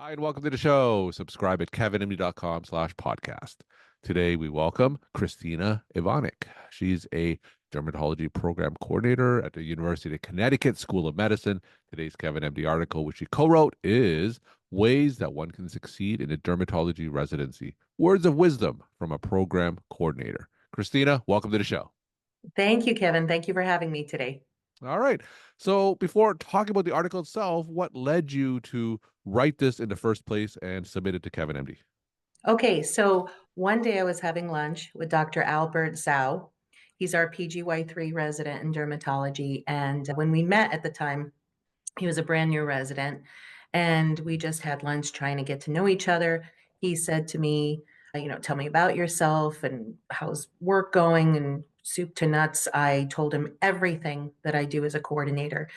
Hi, and welcome to the show. Subscribe at kevinmd.com/podcast. Today, we welcome Christina Iwanik. She's a dermatology program coordinator at the University of Connecticut School of Medicine. Today's KevinMD article, which she co-wrote, is Ways That One Can Succeed in a Dermatology Residency. Words of wisdom from a program coordinator. Christina, welcome to the show. Thank you, Kevin. Thank you for having me today. All right. So before talking about the article itself, what led you to write this in the first place and submit it to KevinMD? Okay, so one day I was having lunch with Dr. Albert Zhao. He's our PGY3 resident in dermatology. And when we met at the time, he was a brand new resident, and we just had lunch trying to get to know each other. He said to me, tell me about yourself and how's work going and soup to nuts. I told him everything that I do as a coordinator.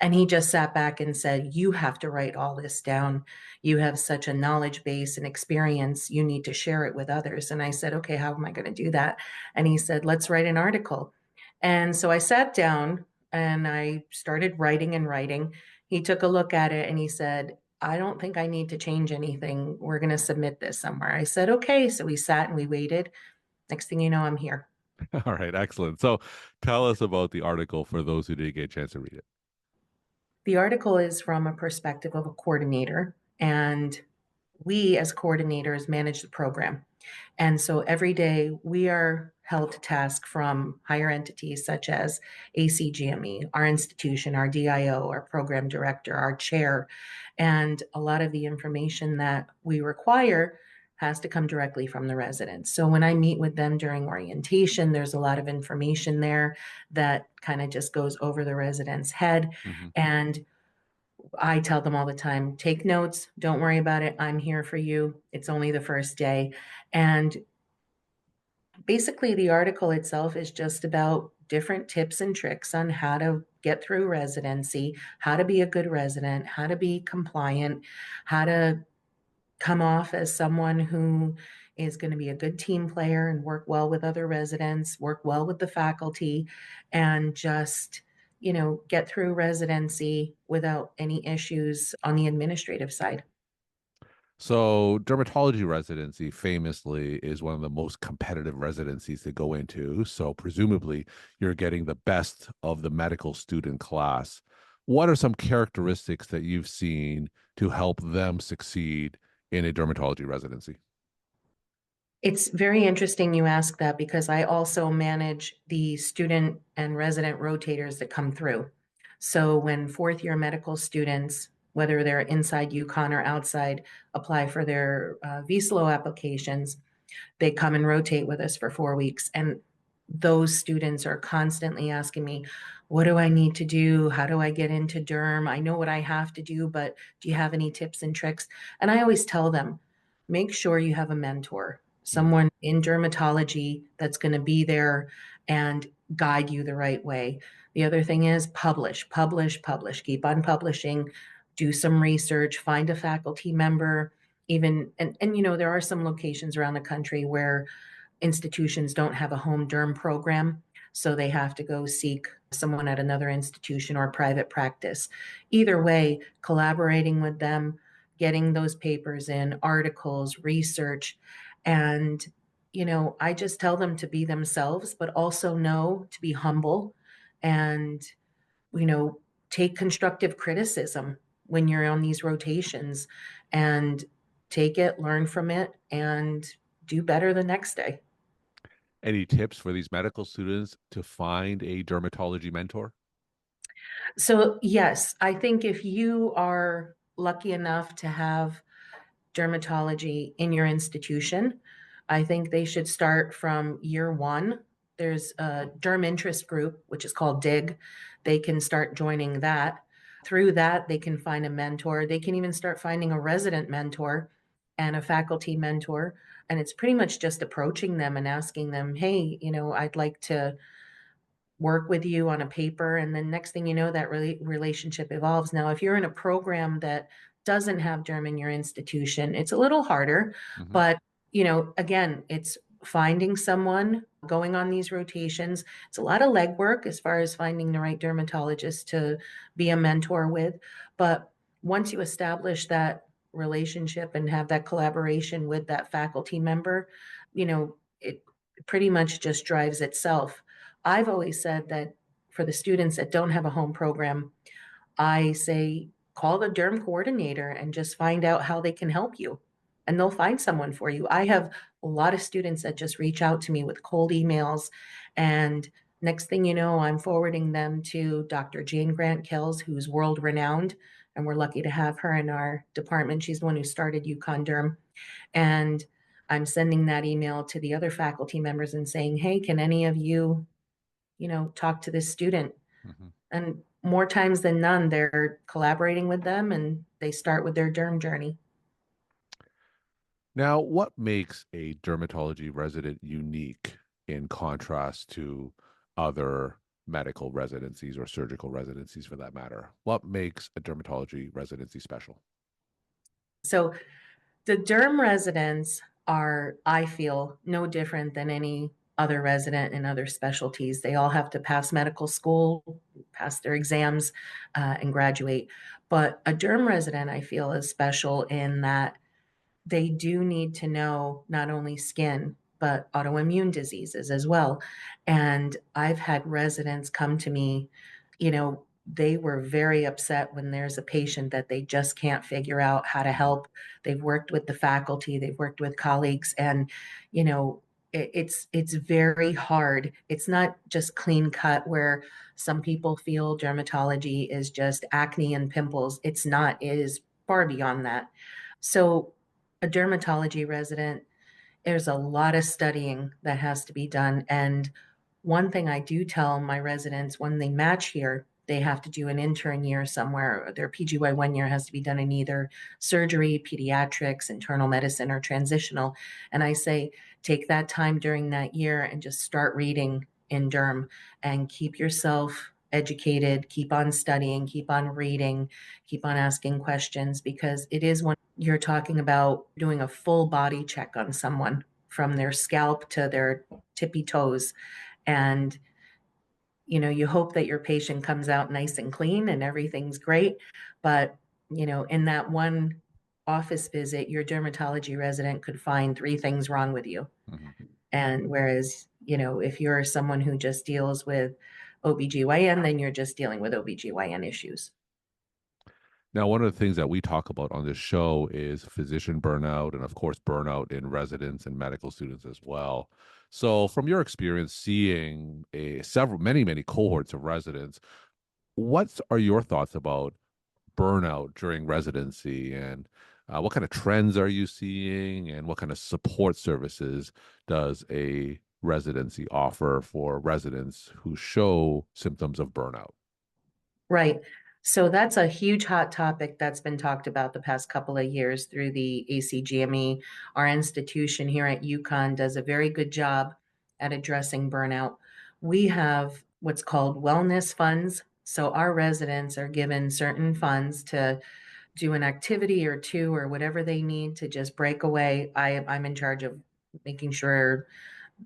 And he just sat back and said, you have to write all this down. You have such a knowledge base and experience. You need to share it with others. And I said, okay, how am I going to do that? And he said, let's write an article. And so I sat down and I started writing and writing. He took a look at it and he said, I don't think I need to change anything. We're going to submit this somewhere. I said, okay. So we sat and we waited. Next thing you know, I'm here. All right, excellent. So tell us about the article for those who didn't get a chance to read it. The article is from a perspective of a coordinator, and we as coordinators manage the program. And so every day we are held to task from higher entities such as ACGME, our institution, our DIO, our program director, our chair. And a lot of the information that we require has to come directly from the residents. So when I meet with them during orientation, there's a lot of information there that kind of just goes over the resident's head. Mhm. And I tell them all the time, take notes, don't worry about it. I'm here for you. It's only the first day. And basically, the article itself is just about different tips and tricks on how to get through residency, how to be a good resident, how to be compliant, how to come off as someone who is going to be a good team player and work well with other residents, work well with the faculty, and just, get through residency without any issues on the administrative side. So, dermatology residency famously is one of the most competitive residencies to go into. So, presumably, you're getting the best of the medical student class. What are some characteristics that you've seen to help them succeed in a dermatology residency? It's very interesting you ask that because I also manage the student and resident rotators that come through. So when fourth year medical students, whether they're inside UConn or outside, apply for their VSLO applications, they come and rotate with us for 4 weeks. And those students are constantly asking me, what do I need to do? How do I get into derm? I know what I have to do, but do you have any tips and tricks? And I always tell them, make sure you have a mentor, Mm. someone in dermatology that's going to be there and guide you the right way. The other thing is publish, publish, publish, keep on publishing, do some research, find a faculty member, even, and there are some locations around the country where institutions don't have a home derm program, so they have to go seek someone at another institution or private practice. Either way, collaborating with them, getting those papers in, articles, research, and I just tell them to be themselves, but also know to be humble and you know take constructive criticism when you're on these rotations and take it, learn from it, and do better the next day. Any tips for these medical students to find a dermatology mentor? So, yes, I think if you are lucky enough to have dermatology in your institution, I think they should start from year one. There's a derm interest group, which is called DIG. They can start joining that. Through that, they can find a mentor. They can even start finding a resident mentor and a faculty mentor. And it's pretty much just approaching them and asking them, hey, I'd like to work with you on a paper, and then next thing you know, that relationship evolves. Now if you're in a program that doesn't have derm in your institution, it's a little harder, Mhm. but again, it's finding someone, going on these rotations. It's a lot of legwork as far as finding the right dermatologist to be a mentor with, but once you establish that relationship and have that collaboration with that faculty member, it pretty much just drives itself. I've always said that for the students that don't have a home program, I say call the derm coordinator and just find out how they can help you. And they'll find someone for you. I have a lot of students that just reach out to me with cold emails. And next thing you know, I'm forwarding them to Dr. Jane Grant Kills, who's world renowned. And we're lucky to have her in our department. She's the one who started UConn Derm. And I'm sending that email to the other faculty members and saying, hey, can any of you, talk to this student? Mhm. And more times than none, they're collaborating with them and they start with their derm journey. Now, what makes a dermatology resident unique in contrast to other medical residencies or surgical residencies for that matter? What makes a dermatology residency special? So the derm residents are, I feel, no different than any other resident in other specialties. They all have to pass medical school, pass their exams, and graduate. But a derm resident, I feel, is special in that they do need to know not only skin, but autoimmune diseases as well. And I've had residents come to me, they were very upset when there's a patient that they just can't figure out how to Mhm. help. They've worked with the faculty, they've worked with colleagues, and, it's very hard. It's not just clean cut where some people feel dermatology is just acne and pimples. It's not, it is far beyond that. So a dermatology resident, there's a lot of studying that has to be done. And one thing I do tell my residents when they match here, they have to do an intern year somewhere. Their PGY 1 year has to be done in either surgery, pediatrics, internal medicine, or transitional. And I say, take that time during that year and just start reading in derm and keep yourself educated, keep on studying, keep on reading, keep on asking questions because it is when you're talking about doing a full body check on someone from their scalp to their tippy toes. And, you hope that your patient comes out nice and clean and everything's great. But, in that one office visit, your dermatology resident could find three things wrong with you. Mhm. And whereas, if you're someone who just deals with OBGYN, then you're just dealing with OBGYN issues. Now, one of the things that we talk about on this show is physician burnout and, of course, burnout in residents and medical students as well. So, from your experience seeing many cohorts of residents, what are your thoughts about burnout during residency and what kind of trends are you seeing and what kind of support services does a residency offer for residents who show symptoms of burnout? Right. So that's a huge hot topic that's been talked about the past couple of years through the ACGME. Our institution here at UConn does a very good job at addressing burnout. We have what's called wellness funds. So our residents are given certain funds to do an activity or two or whatever they need to just break away. I'm in charge of making sure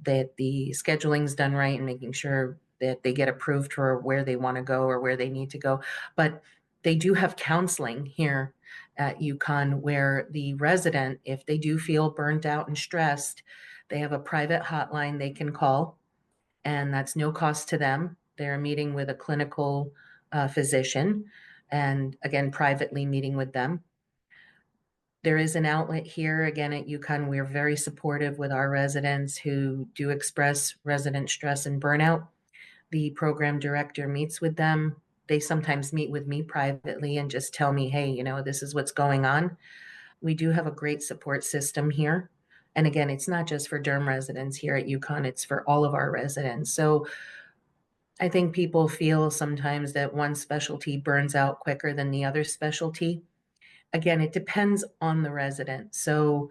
that the scheduling's done right and making sure that they get approved for where they want to go or where they need to go. But they do have counseling here at UConn where the resident, if they do feel burnt out and stressed, they have a private hotline they can call, and that's no cost to them. They're meeting with a clinical physician, and again, privately meeting with them. There is an outlet here again at UConn. We're very supportive with our residents who do express resident stress and burnout. The program director meets with them. They sometimes meet with me privately and just tell me, hey, this is what's going on. We do have a great support system here. And again, it's not just for derm residents here at UConn, it's for all of our residents. So I think people feel sometimes that one specialty burns out quicker than the other specialty. Again, it depends on the resident. So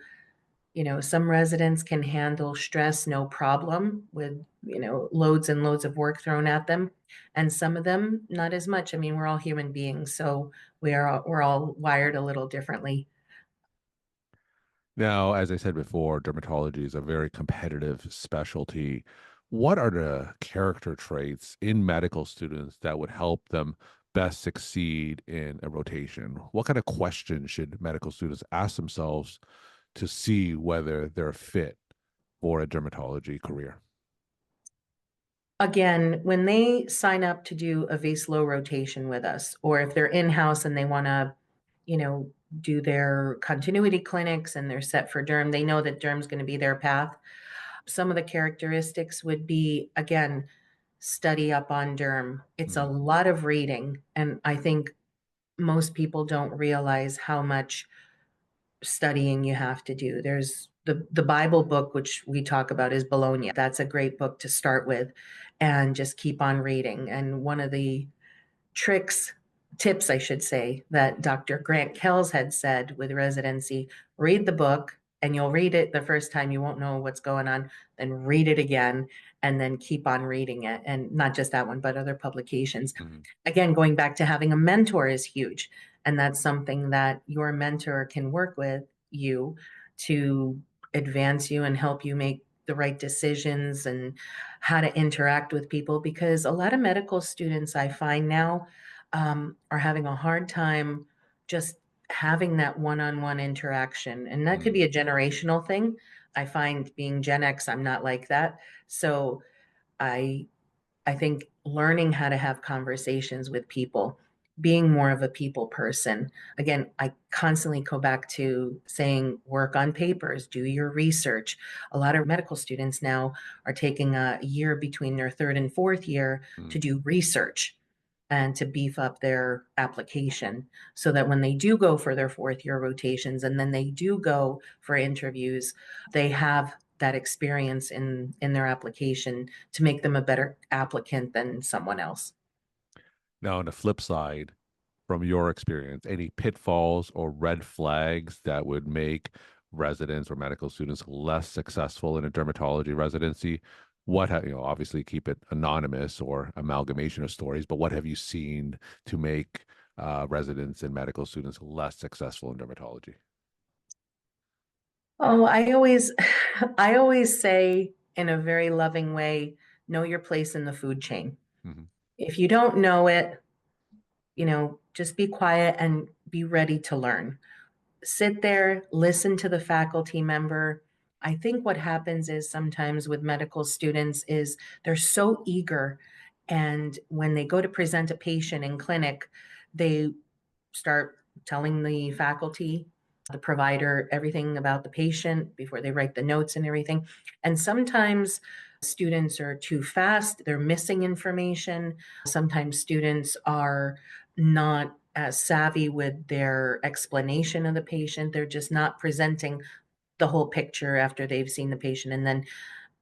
some residents can handle stress no problem with, loads and loads of work thrown at them. And some of them, not as much. I mean, we're all human beings, so we're all wired a little differently. Now, as I said before, dermatology is a very competitive specialty. What are the character traits in medical students that would help them best succeed in a rotation? What kind of questions should medical students ask themselves to see whether they're fit for a dermatology career? Again, when they sign up to do a V-Slow rotation with us, or if they're in-house and they want to, you know, do their continuity clinics and they're set for derm, they know that derm's going to be their path. Some of the characteristics would be, again, study up on derm. It's a Mm, lot of reading, and I think most people don't realize how much studying you have to do. There's the Bible book, which we talk about, is Bologna. That's a great book to start with, and just keep on reading. And one of the tips, I should say, that Dr. Grant Kells had said with residency: read the book, and you'll read it the first time, you won't know what's going on, then read it again, and then keep on reading it. And not just that one, but other publications. mm, Again, going back to having a mentor is huge. And that's something that your mentor can work with you to advance you and help you make the right decisions and how to interact with people. Because a lot of medical students I find now are having a hard time just having that one-on-one interaction. And that could mm. be a generational thing. I find, being Gen X, I'm not like that. So I I think learning how to have conversations with people, being more of a people person. Again, I constantly go back to saying, work on papers, do your research. A lot of medical students now are taking a year between their third and fourth year Mm. to do research and to beef up their application, so that when they do go for their fourth year rotations and then they do go for interviews, they have that experience in their application to make them a better applicant than someone else. Now, on the flip side, from your experience, any pitfalls or red flags that would make residents or medical students less successful in a dermatology residency? Obviously keep it anonymous or amalgamation of stories, but what have you seen to make residents and medical students less successful in dermatology? Oh, I always I always say, in a very loving way, know your place in the food chain. Hmm. If you don't know it, just be quiet and be ready to learn. Sit there, listen to the faculty member. I think what happens is sometimes with medical students is they're so eager, and when they go to present a patient in clinic, they start telling the faculty, the provider, everything about the patient before they write the notes and everything. And sometimes students are too fast, they're missing information. Sometimes students are not as savvy with their explanation of the patient. They're just not presenting the whole picture after they've seen the patient. And then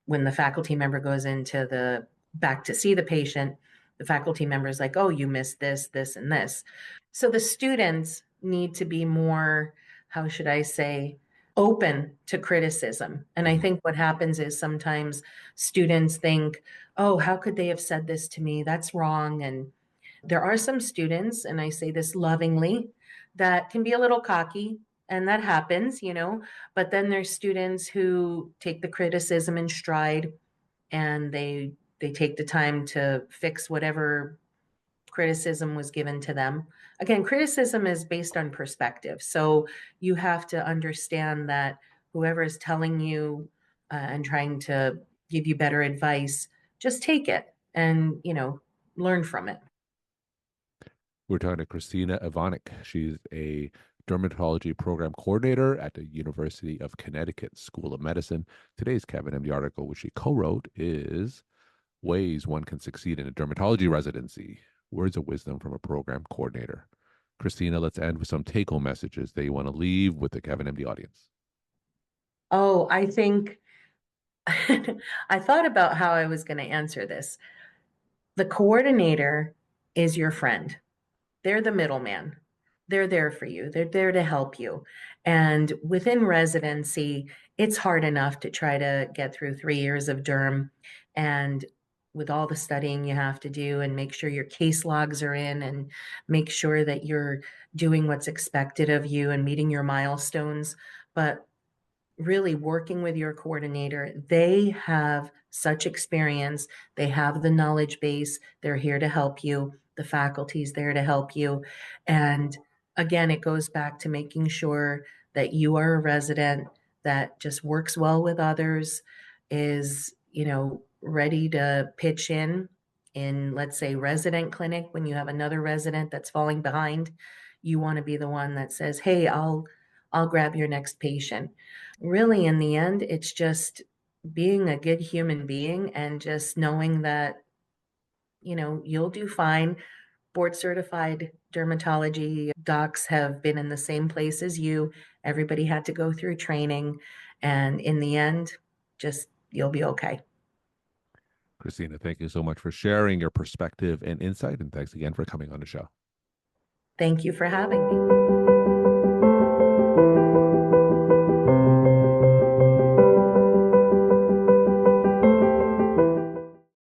when the faculty member goes into the back to see the patient, the faculty member is like, oh, you missed this, this, and this. So the students need to be more, how should I say, open to criticism. And I Hmm. think what happens is sometimes students think, oh, how could they have said this to me? That's wrong. And there are some students, and I say this lovingly, that can be a little cocky, and that happens. But then there's students who take the criticism in stride, and they take the time to fix whatever criticism was given to them. Again, criticism is based on perspective. So you have to understand that whoever is telling you and trying to give you better advice, just take it and, learn from it. We're talking to Christina Iwanik. She's a dermatology program coordinator at the University of Connecticut School of Medicine. Today's KevinMD article, which she co-wrote, is Ways One Can Succeed in a Dermatology Residency. Words of wisdom from a program coordinator. Christina, let's end with some take-home messages that you want to leave with the KevinMD audience. Oh, I think I thought about how I was going to answer this. The coordinator is your friend. They're the middleman. They're there for you. They're there to help you. And within residency, it's hard enough to try to get through 3 years of derm, and with all the studying you have to do and make sure your case logs are in and make sure that you're doing what's expected of you and meeting your milestones. But really working with your coordinator, they have such experience, they have the knowledge base, they're here to help you. The faculty's there to help you. And again, it goes back to making sure that you are a resident that just works well with others, is, ready to pitch in, let's say, resident clinic when you have another resident that's falling behind. You want to be the one that says, "Hey, I'll grab your next patient." Really, in the end, it's just being a good human being and just knowing that, you'll do fine. Board certified dermatology docs have been in the same place as you. Everybody had to go through training. And in the end, just you'll be okay. Christina, thank you so much for sharing your perspective and insight. And thanks again for coming on the show. Thank you for having me.